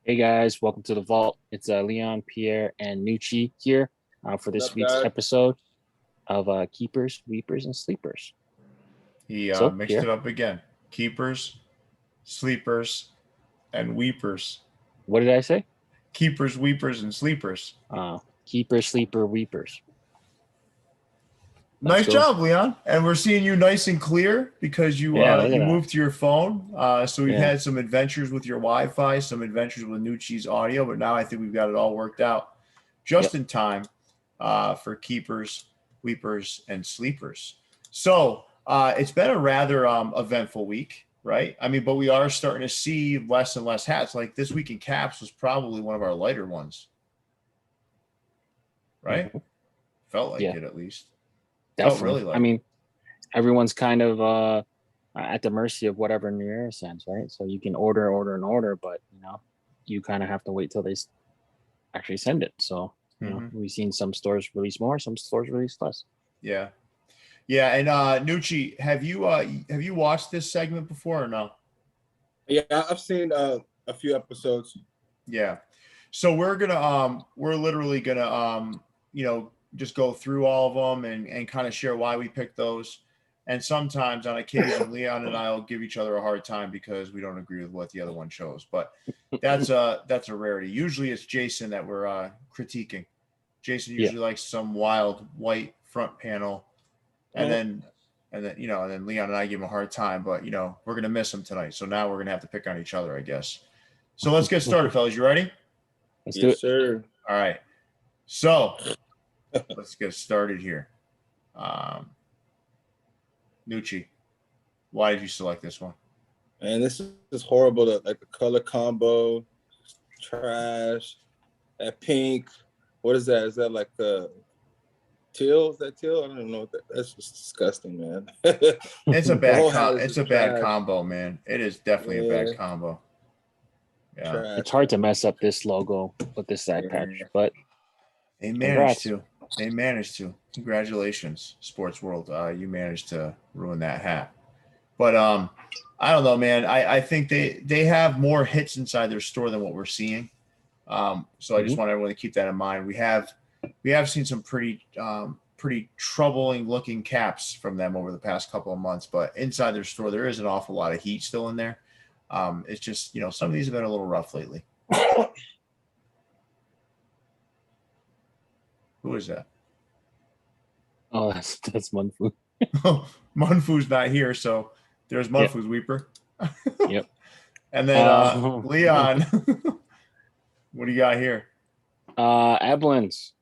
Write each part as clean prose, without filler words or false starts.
Hey guys, welcome to the vault. It's Leon, Pierre, and Nucci here for this What's up, week's guys? episode of Keepers, Weepers, and Sleepers. He So, mixed Pierre, it up again. Keepers, sleepers, and weepers. what did I say? Keepers, weepers, and sleepers. Keeper, Sleeper, Weepers. Let's Nice go. job, Leon. And we're seeing you nice and clear because you Yeah, look at you that. moved to your phone. So we've Yeah. had some adventures with your Wi-Fi, some adventures with Nuchi's audio, but now I think we've got it all worked out just in time for keepers, weepers, and sleepers. So it's been a rather eventful week, right? I mean, but we are starting to see less and less hats. Like this week in caps was probably one of our lighter ones, right? Felt like it at least. Definitely. Really like I mean, everyone's kind of at the mercy of whatever New Era sends, right? So you can order, but you kind of have to wait till they actually send it. So we've seen some stores release more, some stores release less. Yeah. And Nucci, have you watched this segment before or no? Yeah, I've seen a few episodes. Yeah. So we're literally gonna just go through all of them and kind of share why we picked those. And sometimes on occasion, Leon and I will give each other a hard time because we don't agree with what the other one chose. But that's a rarity. Usually it's Jason that we're critiquing. Jason usually likes some wild white front panel. And then Leon and I give him a hard time, but we're gonna miss him tonight. So now we're gonna have to pick on each other, I guess. So let's get started, fellas. You ready? Let's do it, sir. All right. So let's get started here. Nucci, why did you select this one? And this is horrible. The color combo, trash. That pink. What is that? Is that like teal? Is that teal? I don't even know what that's just disgusting, man. It's a bad combo, man. It is definitely a bad combo. Yeah. Trash. It's hard to mess up this logo with this side patch, but they managed to. Congratulations, Sportsworld. You managed to ruin that hat. But I don't know, man. I think they have more hits inside their store than what we're seeing. So I just want everyone to keep that in mind. We have seen some pretty troubling looking caps from them over the past couple of months, but inside their store there is an awful lot of heat still in there. It's just some of these have been a little rough lately. Who is that? Oh, that's Munfu. Munfu's not here, so there's Munfu's Weeper. Yep. And then Leon, what do you got here? Ablins,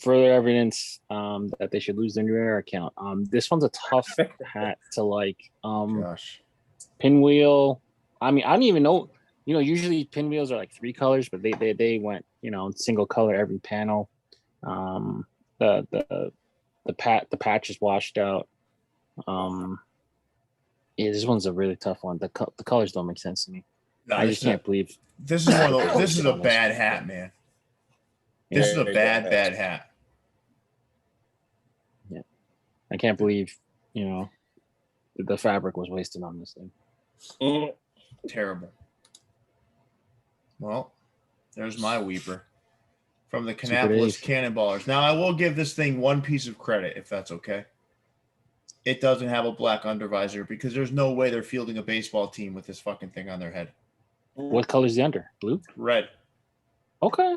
further evidence that they should lose their New Era account. This one's a tough hat to like. Gosh. Pinwheel. I mean, I don't even know. Usually pinwheels are like 3 colors, but they went single color every panel. The patch is washed out. This one's a really tough one. The colors don't make sense to me. No, I just can't believe this is a bad hat, man. This is a bad hat. Yeah, I can't believe the fabric was wasted on this thing. Terrible. Well, there's my Weeper from the Kannapolis Cannonballers. Now I will give this thing one piece of credit, if that's okay. It doesn't have a black undervisor because there's no way they're fielding a baseball team with this fucking thing on their head. What color is the under? Blue? Red. Okay.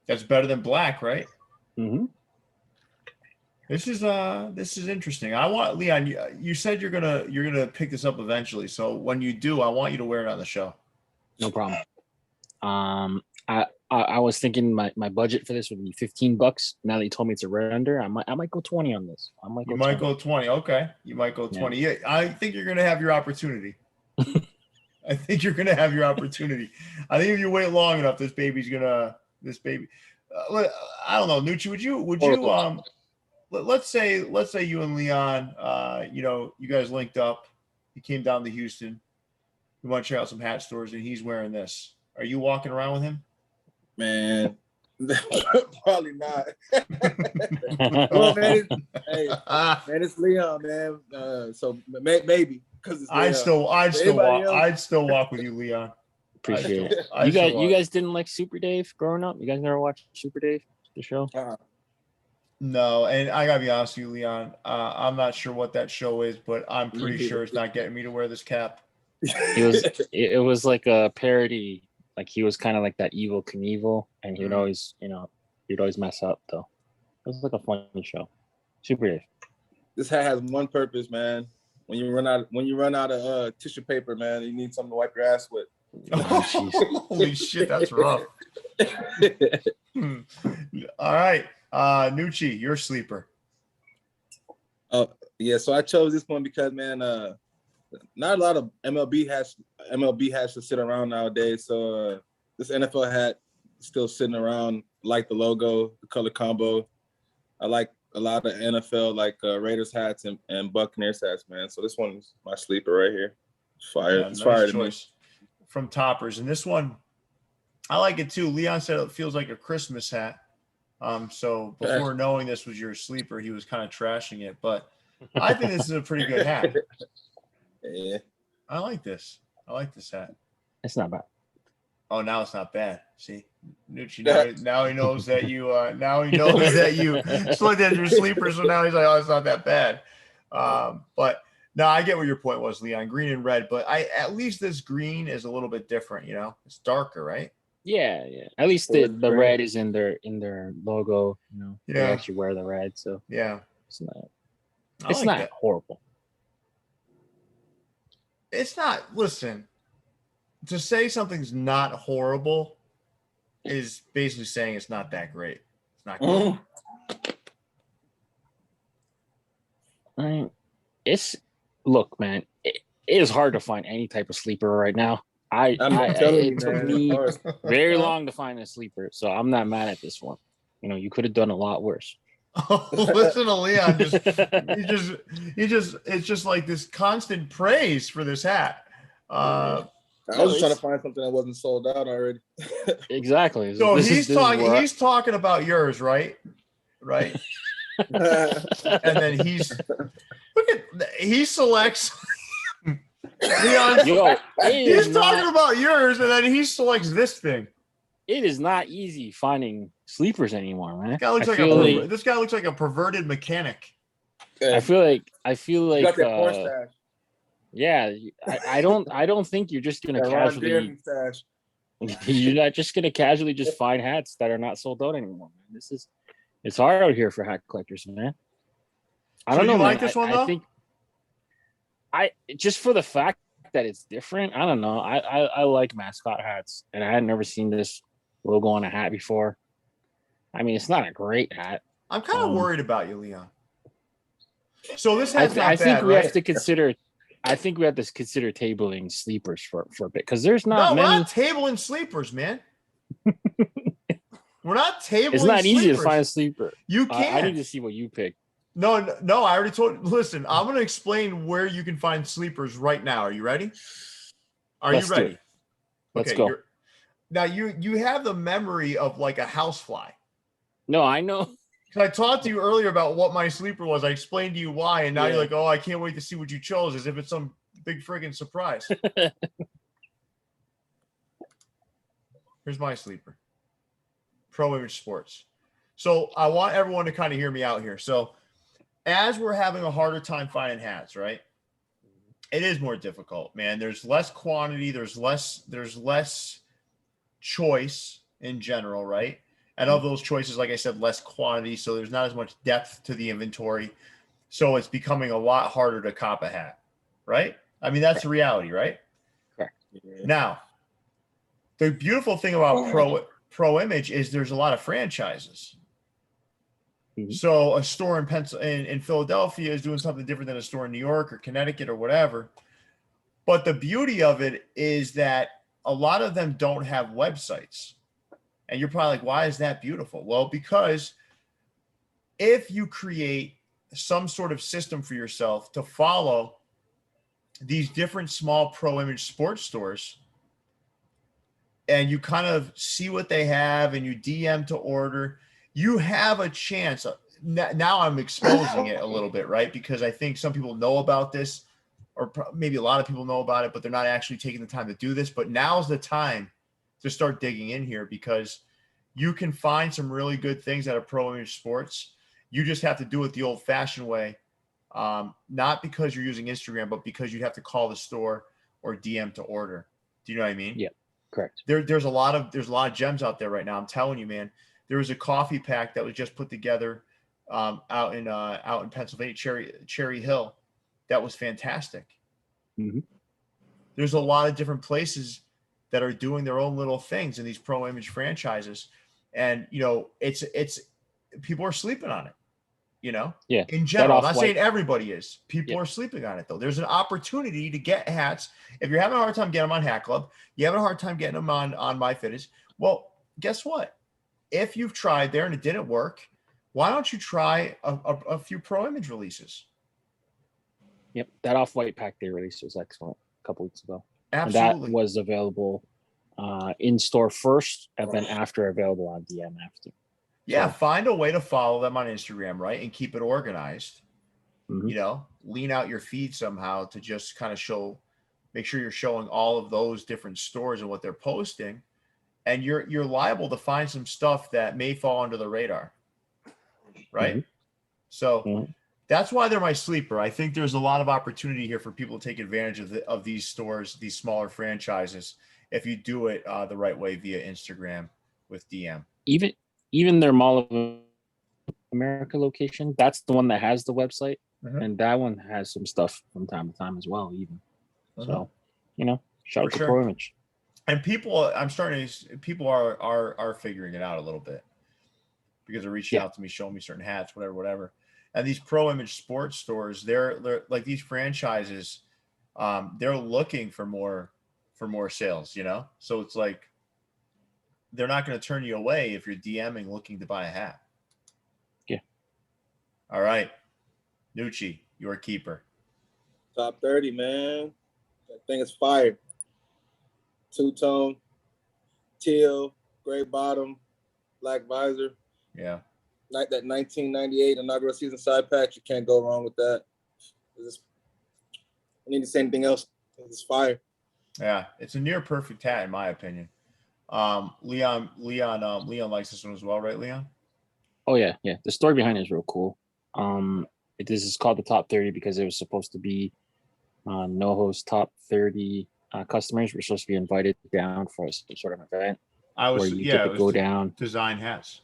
That's better than black, right? Mm-hmm. This is interesting. I want Leon. You said you're gonna pick this up eventually. So when you do, I want you to wear it on the show. No problem. I was thinking my budget for this would be $15. Now that you told me it's a red under, I might go 20 on this. You might go 20. Okay, you might go 20. Yeah, I think you're gonna have your opportunity. I think you're gonna have your opportunity. I think if you wait long enough, this baby. I don't know, Nucci. Would you let's say you and Leon, you guys linked up. He came down to Houston. We want to check out some hat stores, and he's wearing this. Are you walking around with him? Man, probably not. Well, man, it's Leon, man. So maybe because I'd still walk with you, Leon. Appreciate it. I You sure guys, you was. guys didn't like Super Dave growing up? You guys never watched Super Dave, the show? No, and I gotta be honest with you, Leon. I'm not sure what that show is, but I'm pretty sure it's not getting me to wear this cap. It was like a parody. Like he was kind of like that evil Knievel, and he would always, he'd always mess up though. It was like a funny show. Super Dave. This hat has one purpose, man. When you run out of tissue paper, man, you need something to wipe your ass with. Holy shit, that's rough. All right, Nuchii, your sleeper. Yeah, so I chose this one because, man, not a lot of MLB hats to sit around nowadays. So this NFL hat is still sitting around. Like the logo, the color combo. I like a lot of NFL, like Raiders hats and Buccaneers hats, man. So this one's my sleeper right here. It's fire. Yeah, it's nice fire choice from Toppers. And this one, I like it too. Leon said it feels like a Christmas hat. So before knowing this was your sleeper, he was kind of trashing it. But I think this is a pretty good hat. Yeah. I like this. I like this hat. It's not bad. Oh, now it's not bad. See, Nuchii, now he knows that you. Now he knows that you selected as your sleeper. So now he's like, oh, it's not that bad. But no, I get what your point was, Leon. Green and red, but at least this green is a little bit different. It's darker, right? Yeah. At least the red is in their logo. They actually wear the red, so yeah, it's not horrible. It's not. Listen, to say something's not horrible is basically saying it's not that great. It's not good. Look, man, it is hard to find any type of sleeper right now. It took me very long to find a sleeper, so I'm not mad at this one. You could have done a lot worse. Listen to Leon. It's just like this constant praise for this hat. I was just trying to find something that wasn't sold out already. Exactly. So he's talking about yours, right? Right. And then he selects Leon. He's talking about yours, and then he selects this thing. It is not easy finding sleepers anymore, man. This guy looks like a perverted mechanic. I feel like you got that porn stash. Yeah, I don't think you're just gonna casually. You're not just gonna casually just find hats that are not sold out anymore, man. It's hard out here for hat collectors, man. I don't know. You like this one though? I think just for the fact that it's different. I don't know. I like mascot hats, and I had never seen this logo on a hat before. I mean, it's not a great hat. I'm kind of worried about you, Leon. So this hat's I think we have to consider. I think we have to consider tabling sleepers for a bit because there's not many. We're not tabling sleepers, man. We're not tabling. It's not sleepers. easy to find a sleeper. You can't. I need to see what you pick. No. I already told. Listen, I'm going to explain where you can find sleepers right now. Are you ready? Let's go. Now you have the memory of like a housefly. No, I know. I talked to you earlier about what my sleeper was. I explained to you why, and now you're like, oh, I can't wait to see what you chose, as if it's some big friggin' surprise. Here's my sleeper. Pro Image Sports. So I want everyone to kind of hear me out here. So as we're having a harder time finding hats, right? It is more difficult, man. There's less quantity. There's less choice in general, right? And of those choices, like I said, less quantity. So there's not as much depth to the inventory. So it's becoming a lot harder to cop a hat, right? I mean, that's the reality, right? Correct. Now, the beautiful thing about Pro Image is there's a lot of franchises. Mm-hmm. So a store in Philadelphia is doing something different than a store in New York or Connecticut or whatever. But the beauty of it is that a lot of them don't have websites. And you're probably like, why is that beautiful? Well, because if you create some sort of system for yourself to follow these different small Pro Image sports stores, and you kind of see what they have and you DM to order, you have a chance. Now I'm exposing it a little bit, right? Because I think some people know about this maybe a lot of people know about it, but they're not actually taking the time to do this. But now's the time to start digging in here, because you can find some really good things out of Pro Image Sports. You just have to do it the old-fashioned way, not because you're using Instagram, but because you have to call the store or DM to order. Do you know what I mean? Yeah, correct. There's a lot of gems out there right now. I'm telling you, man. There was a coffee pack that was just put together out in Pennsylvania, Cherry Hill, that was fantastic. Mm-hmm. There's a lot of different places that are doing their own little things in these Pro Image franchises, and it's people are sleeping on it. Yeah. In general, I'm not saying everybody is. People are sleeping on it though. There's an opportunity to get hats. If you're having a hard time getting them on Hat Club, you're having a hard time getting them on MyFitteds. Well, guess what? If you've tried there and it didn't work, why don't you try a few Pro Image releases? Yep, that Off-White pack they released was excellent a couple weeks ago. Absolutely. And that was available in store first, and then after available on DM after. Yeah, find a way to follow them on Instagram, right, and keep it organized. Mm-hmm. Lean out your feed somehow to just kind of make sure you're showing all of those different stores and what they're posting, and you're liable to find some stuff that may fall under the radar, right? Mm-hmm. So that's why they're my sleeper. I think there's a lot of opportunity here for people to take advantage of these stores, these smaller franchises, if you do it the right way via Instagram with DM. Even their Mall of America location, that's the one that has the website, and that one has some stuff from time to time as well. Even so, shout out to Pro Image. And people are figuring it out a little bit, because they're reaching out to me, showing me certain hats, whatever. And these Pro Image Sports stores, they're like these franchises, they're looking for more sales, So it's like they're not going to turn you away if you're DMing looking to buy a hat. Yeah. All right, Nuchii, your keeper. Top 30, man. That thing is fire. Two-tone, teal, gray bottom, black visor. Yeah. Like that 1998 inaugural season side patch, you can't go wrong with that. I need to say anything else. It's fire. Yeah, it's a near perfect hat in my opinion. Leon likes this one as well, right, Leon? Oh yeah. The story behind it is real cool. This is called the Top 30 because it was supposed to be NoHo's top 30 customers were supposed to be invited down for some sort of event. Where you get to go down, design hats,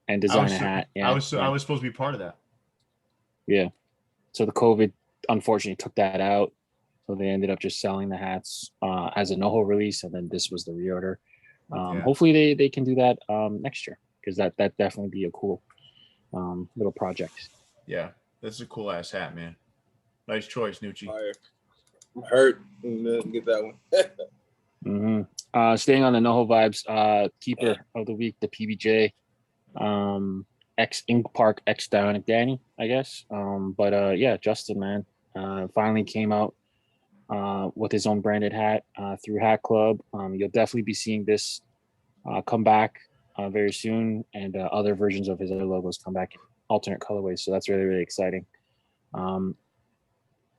and design a hat. Yeah, I was supposed to be part of that. Yeah. So the COVID unfortunately took that out. So they ended up just selling the hats as a NoHo release, and then this was the reorder. Hopefully they can do that next year, because that definitely be a cool little project. Yeah, this is a cool ass hat, man. Nice choice, Nuchii. Fire. I'm hurt. Get that one. Staying on the NoHo vibes, keeper of the week, the PBJ, ex Ink Park, ex Dionic Danny, I guess. Justin, man, finally came out with his own branded hat through Hat Club. You'll definitely be seeing this come back very soon, and other versions of his other logos come back in alternate colorways. So that's really, really exciting.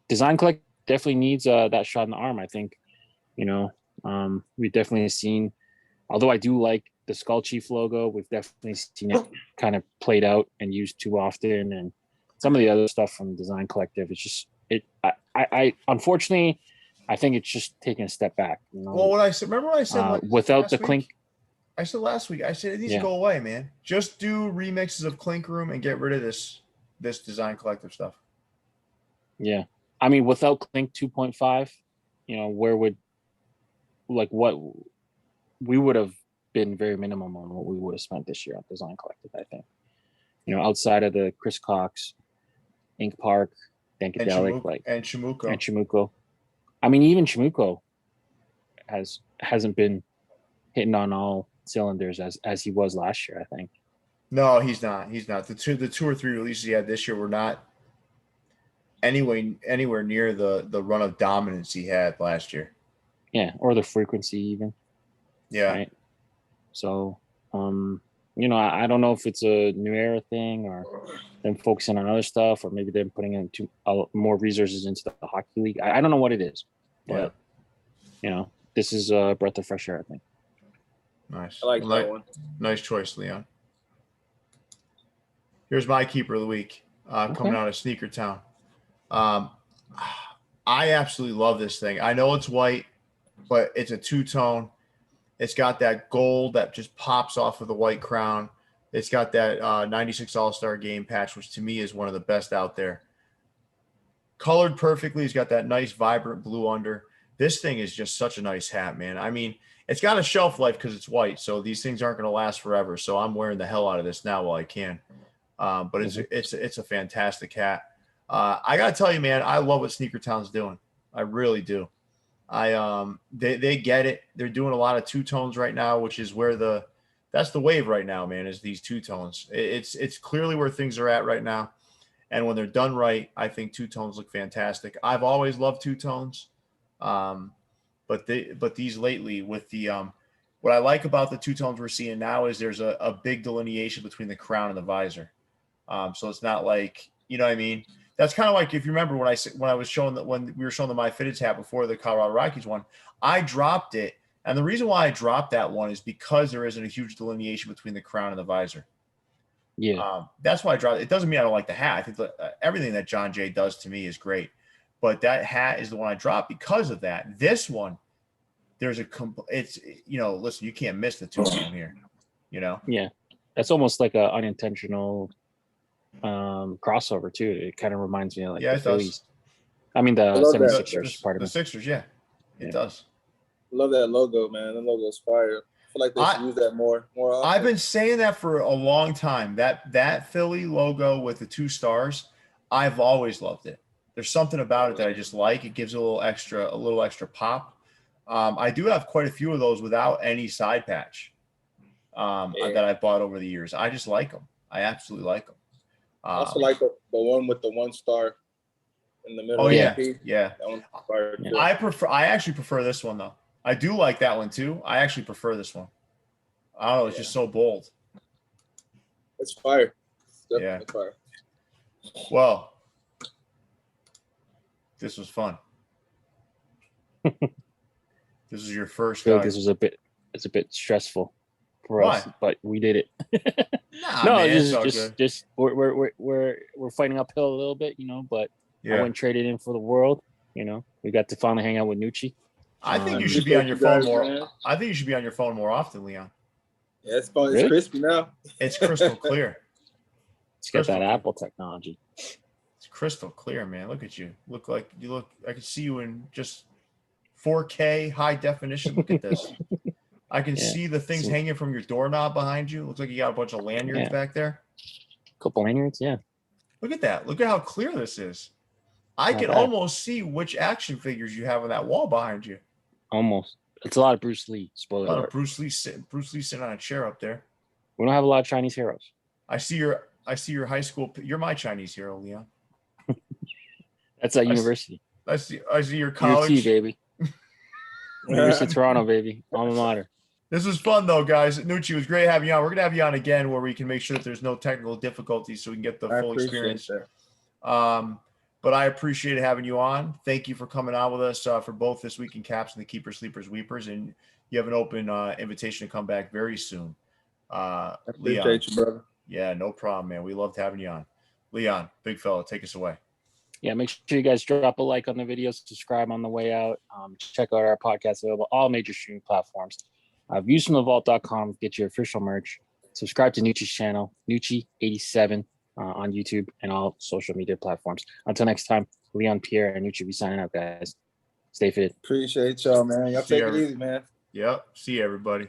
Design Collect definitely needs that shot in the arm, I think. We've definitely seen, although I do like the Skull Chief logo, we've definitely seen it kind of played out and used too often, and some of the other stuff from Design Collective, it's just I unfortunately I think it's just taking a step back. Well, what I said, remember what I said without the clink. I said last week, I said it needs to go away, man. Just do remixes of Clink Room and get rid of this Design Collective stuff. Yeah, I mean, without Clink 2.5, where would what we would have been very minimum on what we would have spent this year on Design Collective, I think. Outside of the Chris Cox, Ink Park, Dankadelic, and Chimuko. I mean, even Chimuko hasn't been hitting on all cylinders as he was last year, I think. No, he's not. The two or three releases he had this year were not anywhere near the run of dominance he had last year. Yeah, or the frequency even. Yeah. Right? So, you know, I don't know if it's a new era thing or them focusing on other stuff, or maybe them putting in more resources into the hockey league. I don't know what it is, but you know, this is a breath of fresh air, I think. Nice. I like that one. Nice choice, Leon. Here's my keeper of the week, coming out of Sneakertown. I absolutely love this thing. I know it's white, but it's a two-tone. It's got that gold that just pops off of the white crown. It's got that 96 All-Star Game patch, which to me is one of the best out there. Colored perfectly. It's got that nice, vibrant blue under. This thing is just such a nice hat, man. I mean, it's got a shelf life because it's white, so these things aren't going to last forever. So I'm wearing the hell out of this now while I can. But it's a fantastic hat. I got to tell you, man, I love what Sneakertown's doing. I really do. They get it. They're doing a lot of two-tones right now, which is where that's the wave right now, man, is these two-tones. It's clearly where things are at right now. And when they're done right, I think two-tones look fantastic. I've always loved two-tones. But these lately with the what I like about the two-tones we're seeing now is there's a big delineation between the crown and the visor. So it's not like, you know what I mean? That's kind of like, if you remember when I was showing that, when we were showing the MyFitteds hat before the Colorado Rockies one, I dropped it. And the reason why I dropped that one is because there isn't a huge delineation between the crown and the visor. Yeah. That's why I dropped it. It doesn't mean I don't like the hat. I think everything that John Jay does to me is great. But that hat is the one I dropped because of that. This one, it's, you know, listen, you can't miss the two-tone here, you know? Yeah. That's almost like an unintentional crossover too. It kind of reminds me of like the Phillies. I mean the 76ers part of the Sixers, yeah. It does. Love that logo, man. The logo is fire. I feel like they should use that more often. I've been saying that for a long time. That Philly logo with the 2 stars, I've always loved it. There's something about it that I just like. It gives a little extra pop. I do have quite a few of those without any side patch that I've bought over the years. I just like them. I absolutely like them. I also like the one with the 1 star in the middle. Oh, yeah. Piece. Yeah. That one's fire too. I actually prefer this one, though. I do like that one, too. I actually prefer this one. I don't know. It's just so bold. It's fire. It's definitely fire. Well, this was fun. This is your first. I feel like this was it's a bit stressful for us, but we did it. No, man, just we're fighting uphill a little bit, you know, but I went and traded in for the world, you know. We got to finally hang out with Nuchii. I think you should be on your phone more. Man. I think you should be on your phone more often, Leon. Yeah, it's fun. It's crispy now. It's crystal clear. It's got that Apple technology. It's crystal clear, man. Look at you. I can see you in just 4K high definition. Look at this. I can see the things hanging from your doorknob behind you. Looks like you got a bunch of lanyards back there. Couple lanyards, yeah. Look at that. Look at how clear this is. I can almost see which action figures you have on that wall behind you. Almost. It's a lot of Bruce Lee. Spoiler alert. Bruce Lee sitting on a chair up there. We don't have a lot of Chinese heroes. I see your high school. You're my Chinese hero, Leon. That's at university. I see your college. UT, baby. University of Toronto, baby. Alma mater. This was fun, though, guys. Nuchii, it was great having you on. We're going to have you on again where we can make sure that there's no technical difficulties so we can get the full experience. But I appreciate having you on. Thank you for coming on with us for both This Week in Caps and the Keepers, Sleepers, Weepers. And you have an open invitation to come back very soon. I appreciate you, brother. Yeah, no problem, man. We loved having you on. Leon, big fella, take us away. Yeah, make sure you guys drop a like on the video, subscribe on the way out. Check out our podcast available all major streaming platforms. Viewsfromthevault.com, get your official merch. Subscribe to Nuchi's channel, Nuchii87 on YouTube and all social media platforms. Until next time, Leon, Pierre, and Nuchii be signing out, guys. Stay fit. Appreciate y'all, man. Y'all take it easy, man. Yep. See you, everybody.